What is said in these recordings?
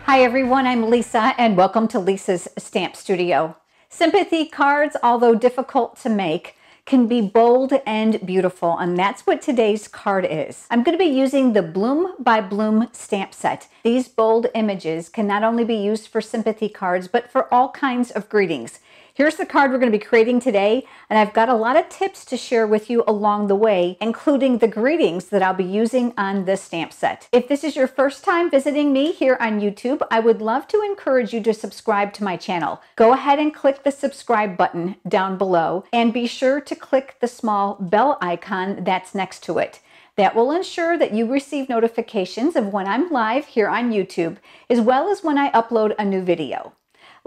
Hi everyone, I'm Lisa and welcome to Lisa's Stamp Studio. Sympathy cards, although difficult to make, can be bold and beautiful, and that's what today's card is. I'm going to be using the Bloom by Bloom stamp set. These bold images can not only be used for sympathy cards, but for all kinds of greetings. Here's the card we're going to be creating today, and I've got a lot of tips to share with you along the way, including the greetings that I'll be using on this stamp set. If this is your first time visiting me here on YouTube, I would love to encourage you to subscribe to my channel. Go ahead and click the subscribe button down below, and be sure to click the small bell icon that's next to it. That will ensure that you receive notifications of when I'm live here on YouTube, as well as when I upload a new video.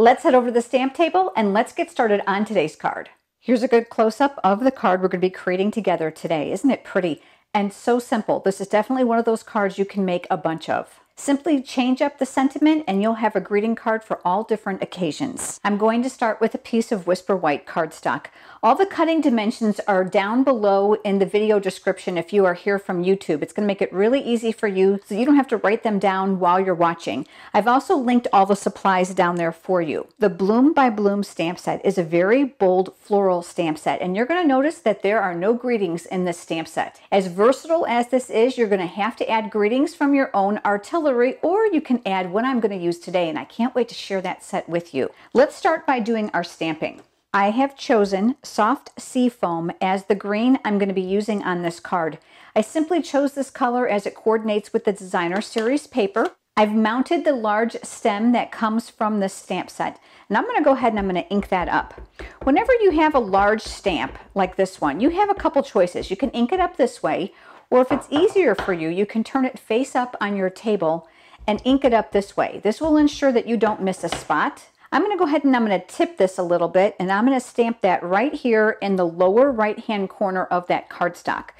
Let's head over to the stamp table and let's get started on today's card. Here's a good close-up of the card we're going to be creating together today. Isn't it pretty and so simple? This is definitely one of those cards you can make a bunch of. Simply change up the sentiment and you'll have a greeting card for all different occasions. I'm going to start with a piece of Whisper White cardstock. All the cutting dimensions are down below in the video description if you are here from YouTube. It's going to make it really easy for you so you don't have to write them down while you're watching. I've also linked all the supplies down there for you. The Bloom by Bloom stamp set is a very bold floral stamp set, and you're going to notice that there are no greetings in this stamp set. As versatile as this is, you're going to have to add greetings from your own artillery, or you can add what I'm going to use today, and I can't wait to share that set with you. Let's start by doing our stamping. I have chosen soft sea foam as the green I'm going to be using on this card. I simply chose this color as it coordinates with the designer series paper. I've mounted the large stem that comes from the stamp set, and I'm going to go ahead and I'm going to ink that up. Whenever you have a large stamp like this one, you have a couple choices. You can ink it up this way, or if it's easier for you, you can turn it face up on your table and ink it up this way. This will ensure that you don't miss a spot. I'm going to go ahead and I'm going to tip this a little bit, and I'm going to stamp that right here in the lower right hand corner of that cardstock.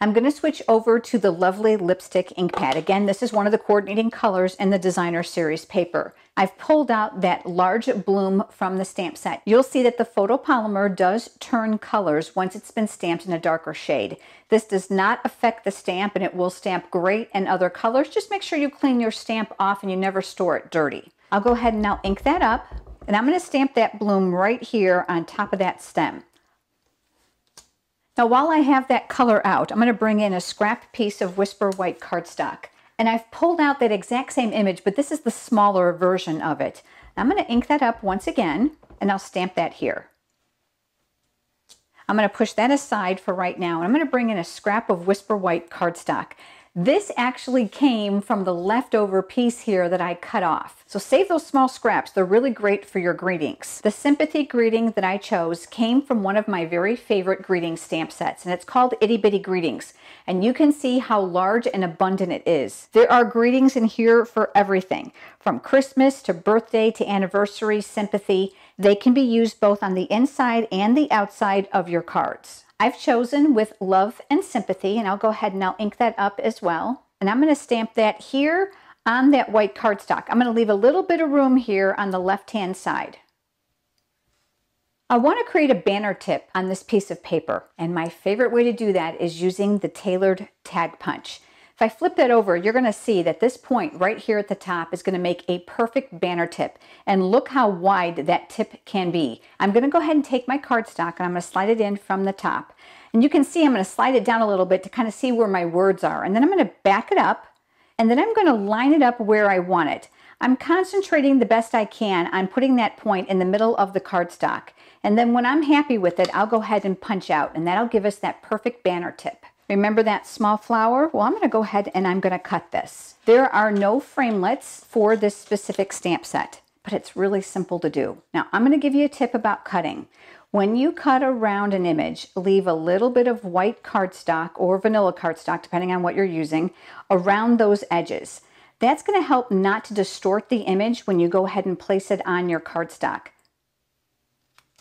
I'm going to switch over to the lovely lipstick ink pad. Again, this is one of the coordinating colors in the designer series paper. I've pulled out that large bloom from the stamp set. You'll see that the photopolymer does turn colors once it's been stamped in a darker shade. This does not affect the stamp, and it will stamp great in other colors. Just make sure you clean your stamp off and you never store it dirty. I'll go ahead and now ink that up, and I'm going to stamp that bloom right here on top of that stem. Now, while I have that color out, I'm going to bring in a scrap piece of Whisper White cardstock. And I've pulled out that exact same image, but this is the smaller version of it. I'm going to ink that up once again, and I'll stamp that here. I'm going to push that aside for right now, and I'm going to bring in a scrap of Whisper White cardstock. This actually came from the leftover piece here that I cut off. So save those small scraps. They're really great for your greetings. The sympathy greeting that I chose came from one of my very favorite greeting stamp sets, and it's called Itty Bitty Greetings. And you can see how large and abundant it is. There are greetings in here for everything, from Christmas to birthday to anniversary, sympathy. They can be used both on the inside and the outside of your cards. I've chosen with Love and Sympathy, and I'll go ahead and I'll ink that up as well. And I'm going to stamp that here on that white cardstock. I'm going to leave a little bit of room here on the left-hand side. I want to create a banner tip on this piece of paper, and my favorite way to do that is using the tailored tag punch. If I flip that over, you're going to see that this point right here at the top is going to make a perfect banner tip. And look how wide that tip can be. I'm going to go ahead and take my cardstock and I'm going to slide it in from the top. And you can see I'm going to slide it down a little bit to kind of see where my words are. And then I'm going to back it up, and then I'm going to line it up where I want it. I'm concentrating the best I can on putting that point in the middle of the cardstock. And then when I'm happy with it, I'll go ahead and punch out, and that'll give us that perfect banner tip. Remember that small flower? Well, I'm going to go ahead and I'm going to cut this. There are no framelits for this specific stamp set, but it's really simple to do. Now, I'm going to give you a tip about cutting. When you cut around an image, leave a little bit of white cardstock or vanilla cardstock, depending on what you're using, around those edges. That's going to help not to distort the image when you go ahead and place it on your cardstock.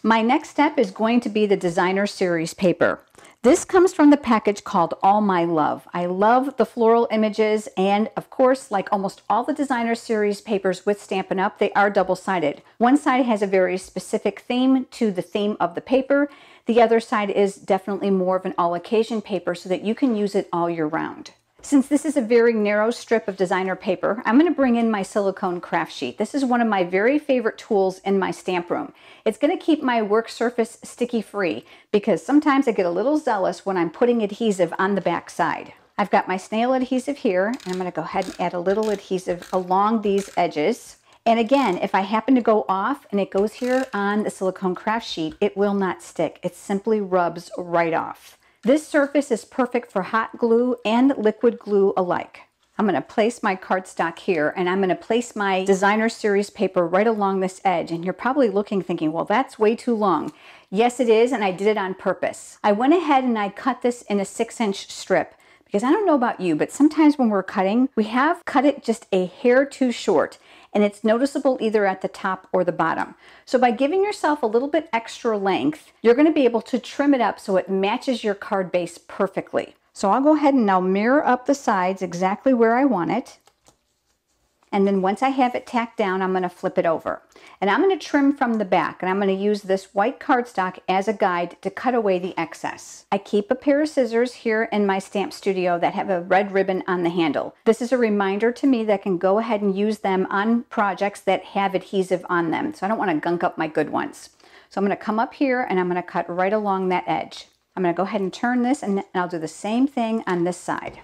My next step is going to be the designer series paper. This comes from the package called All My Love. I love the floral images, and of course, like almost all the designer series papers with Stampin' Up, they are double-sided. One side has a very specific theme to the theme of the paper. The other side is definitely more of an all-occasion paper so that you can use it all year round. Since this is a very narrow strip of designer paper, I'm going to bring in my silicone craft sheet. This is one of my very favorite tools in my stamp room. It's going to keep my work surface sticky free because sometimes I get a little zealous when I'm putting adhesive on the back side. I've got my snail adhesive here, and I'm going to go ahead and add a little adhesive along these edges. And again, if I happen to go off and it goes here on the silicone craft sheet, it will not stick. It simply rubs right off. This surface is perfect for hot glue and liquid glue alike. I'm going to place my cardstock here, and I'm going to place my designer series paper right along this edge. And you're probably looking thinking, well, that's way too long. Yes, it is, and I did it on purpose. I went ahead and I cut this in a 6-inch strip because I don't know about you, but sometimes when we're cutting, we have cut it just a hair too short. And it's noticeable either at the top or the bottom. So by giving yourself a little bit extra length, you're going to be able to trim it up so it matches your card base perfectly. So I'll go ahead and now mirror up the sides exactly where I want it. And then once I have it tacked down, I'm going to flip it over. And I'm going to trim from the back, and I'm going to use this white cardstock as a guide to cut away the excess. I keep a pair of scissors here in my stamp studio that have a red ribbon on the handle. This is a reminder to me that I can go ahead and use them on projects that have adhesive on them. So I don't want to gunk up my good ones. So I'm going to come up here and I'm going to cut right along that edge. I'm going to go ahead and turn this, and I'll do the same thing on this side.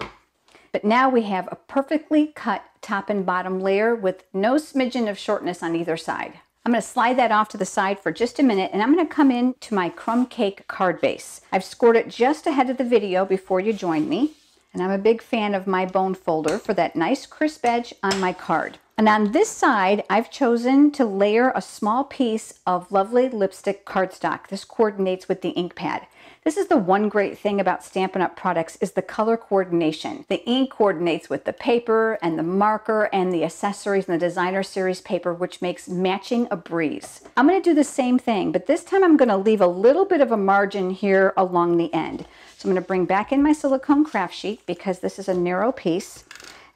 But now we have a perfectly cut top and bottom layer with no smidgen of shortness on either side. I'm going to slide that off to the side for just a minute, and I'm going to come in to my Crumb Cake card base. I've scored it just ahead of the video before you joined me, and I'm a big fan of my bone folder for that nice crisp edge on my card. And on this side, I've chosen to layer a small piece of lovely lipstick cardstock. This coordinates with the ink pad. This is the one great thing about Stampin' Up! Products is the color coordination. The ink coordinates with the paper and the marker and the accessories and the designer series paper, which makes matching a breeze. I'm going to do the same thing, but this time I'm going to leave a little bit of a margin here along the end. So I'm going to bring back in my silicone craft sheet because this is a narrow piece.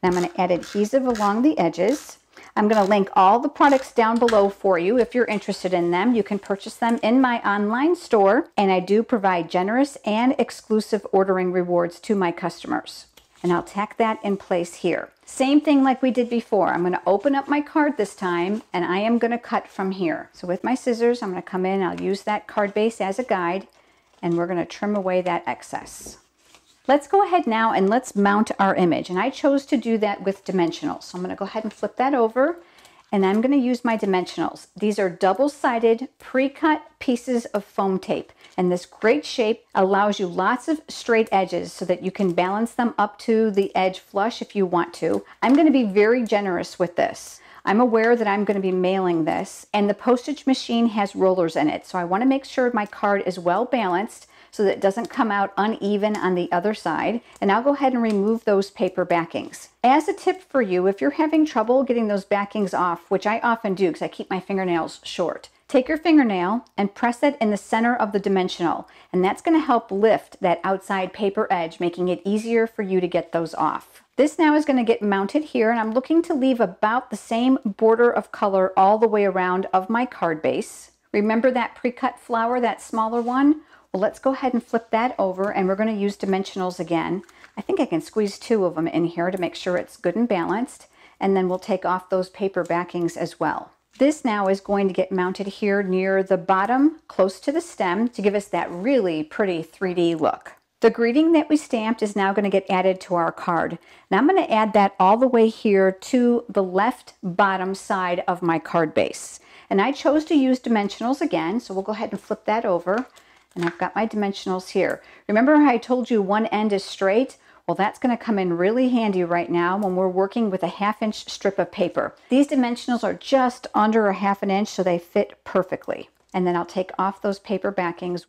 And I'm going to add adhesive along the edges. I'm going to link all the products down below for you if you're interested in them. You can purchase them in my online store, and I do provide generous and exclusive ordering rewards to my customers. And I'll tack that in place here. Same thing like we did before. I'm going to open up my card this time, and I am going to cut from here. So with my scissors, I'm going to come in, I'll use that card base as a guide, and we're going to trim away that excess. Let's go ahead now and let's mount our image. And I chose to do that with dimensionals. So I'm going to go ahead and flip that over, and I'm going to use my dimensionals. These are double-sided pre-cut pieces of foam tape. And this great shape allows you lots of straight edges so that you can balance them up to the edge flush if you want to. I'm going to be very generous with this. I'm aware that I'm going to be mailing this, and the postage machine has rollers in it. So I want to make sure my card is well balanced so that it doesn't come out uneven on the other side. And I'll go ahead and remove those paper backings. As a tip for you, if you're having trouble getting those backings off, which I often do because I keep my fingernails short, take your fingernail and press it in the center of the dimensional. And that's going to help lift that outside paper edge, making it easier for you to get those off. This now is going to get mounted here, and I'm looking to leave about the same border of color all the way around of my card base. Remember that pre-cut flower, that smaller one? Well, let's go ahead and flip that over, and we're going to use dimensionals again. I think I can squeeze 2 of them in here to make sure it's good and balanced, and then we'll take off those paper backings as well. This now is going to get mounted here near the bottom, close to the stem, to give us that really pretty 3D look. The greeting that we stamped is now going to get added to our card. Now I'm going to add that all the way here to the left bottom side of my card base. And I chose to use dimensionals again, so we'll go ahead and flip that over. And I've got my dimensionals here. Remember how I told you one end is straight? Well, that's going to come in really handy right now when we're working with a 1/2 inch strip of paper. These dimensionals are just under a 1/2 inch, so they fit perfectly. And then I'll take off those paper backings.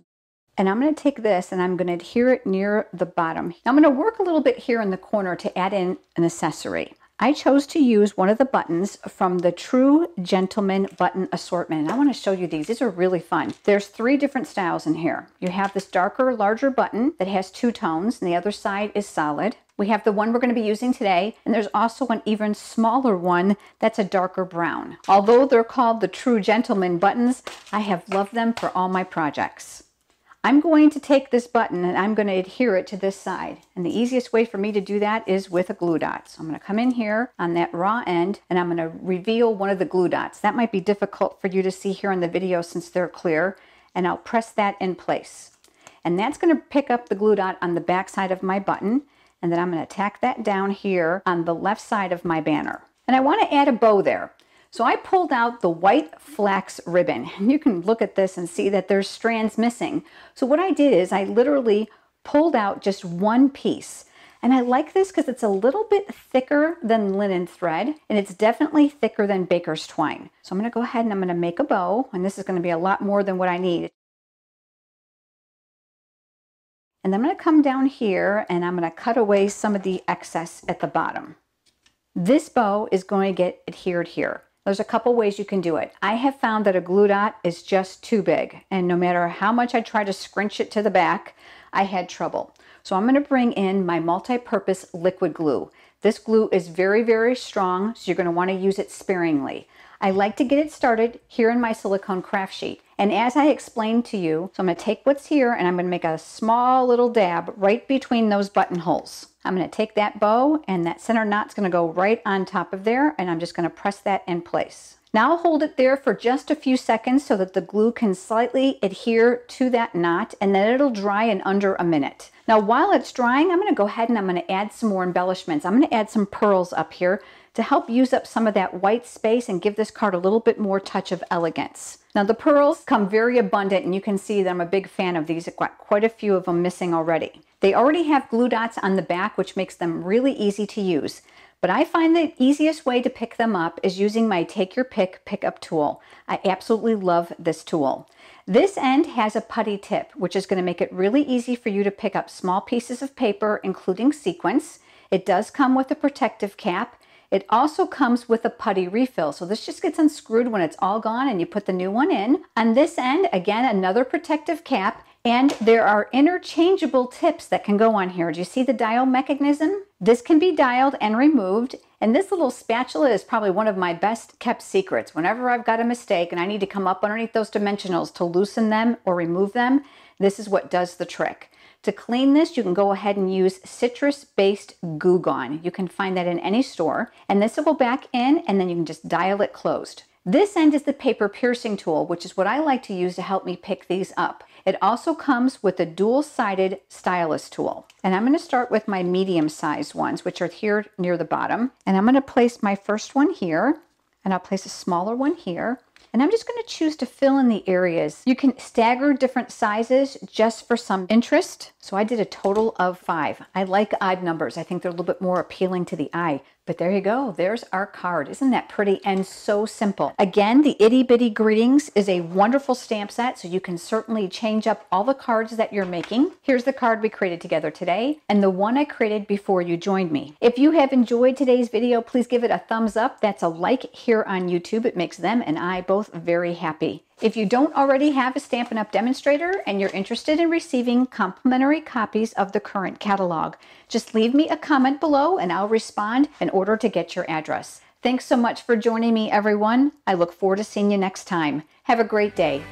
And I'm going to take this and I'm going to adhere it near the bottom. Now I'm going to work a little bit here in the corner to add in an accessory. I chose to use one of the buttons from the True Gentleman button assortment. And I want to show you these. These are really fun. There's 3 different styles in here. You have this darker, larger button that has 2 tones, and the other side is solid. We have the one we're going to be using today, and there's also an even smaller one that's a darker brown. Although they're called the True Gentleman buttons, I have loved them for all my projects. I'm going to take this button and I'm going to adhere it to this side. And the easiest way for me to do that is with a glue dot. So I'm going to come in here on that raw end and I'm going to reveal one of the glue dots. That might be difficult for you to see here in the video since they're clear. And I'll press that in place. And that's going to pick up the glue dot on the back side of my button. And then I'm going to tack that down here on the left side of my banner. And I want to add a bow there. So I pulled out the white flax ribbon, and you can look at this and see that there's strands missing. So what I did is I literally pulled out just one piece. And I like this because it's a little bit thicker than linen thread, and it's definitely thicker than baker's twine. So I'm going to go ahead and I'm going to make a bow, and this is going to be a lot more than what I need. And I'm going to come down here and I'm going to cut away some of the excess at the bottom. This bow is going to get adhered here. There's a couple ways you can do it. I have found that a glue dot is just too big, and no matter how much I try to scrunch it to the back, I had trouble. So I'm going to bring in my multi-purpose liquid glue. This glue is very, very strong, so you're going to want to use it sparingly. I like to get it started here in my silicone craft sheet. And as I explained to you, so I'm going to take what's here and I'm going to make a small little dab right between those buttonholes. I'm going to take that bow and that center knot's going to go right on top of there, and I'm just going to press that in place. Now I'll hold it there for just a few seconds so that the glue can slightly adhere to that knot, and then it'll dry in under a minute. Now while it's drying, I'm going to go ahead and I'm going to add some more embellishments. I'm going to add some pearls up here to help use up some of that white space and give this card a little bit more touch of elegance. Now the pearls come very abundant, and you can see that I'm a big fan of these. I've got quite a few of them missing already. They already have glue dots on the back, which makes them really easy to use. But I find the easiest way to pick them up is using my Take Your Pick pickup tool. I absolutely love this tool. This end has a putty tip, which is going to make it really easy for you to pick up small pieces of paper, including sequins. It does come with a protective cap. It also comes with a putty refill, so this just gets unscrewed when it's all gone and you put the new one in. On this end, again, another protective cap, and there are interchangeable tips that can go on here. Do you see the dial mechanism? This can be dialed and removed, and this little spatula is probably one of my best kept secrets. Whenever I've got a mistake and I need to come up underneath those dimensionals to loosen them or remove them, this is what does the trick. To clean this, you can go ahead and use citrus-based Goo Gone. You can find that in any store. And this will go back in, and then you can just dial it closed. This end is the paper piercing tool, which is what I like to use to help me pick these up. It also comes with a dual-sided stylus tool. And I'm going to start with my medium-sized ones, which are here near the bottom. And I'm going to place my first one here, and I'll place a smaller one here. And I'm just going to choose to fill in the areas. You can stagger different sizes just for some interest. So I did a total of 5. I like odd numbers. I think they're a little bit more appealing to the eye. But there you go. There's our card. Isn't that pretty and so simple? Again, the Itty Bitty Greetings is a wonderful stamp set, so you can certainly change up all the cards that you're making. Here's the card we created together today, and the one I created before you joined me. If you have enjoyed today's video, please give it a thumbs up. That's a like here on YouTube. It makes them and I both very happy. If you don't already have a Stampin' Up! Demonstrator and you're interested in receiving complimentary copies of the current catalog, just leave me a comment below and I'll respond in order to get your address. Thanks so much for joining me, everyone. I look forward to seeing you next time. Have a great day.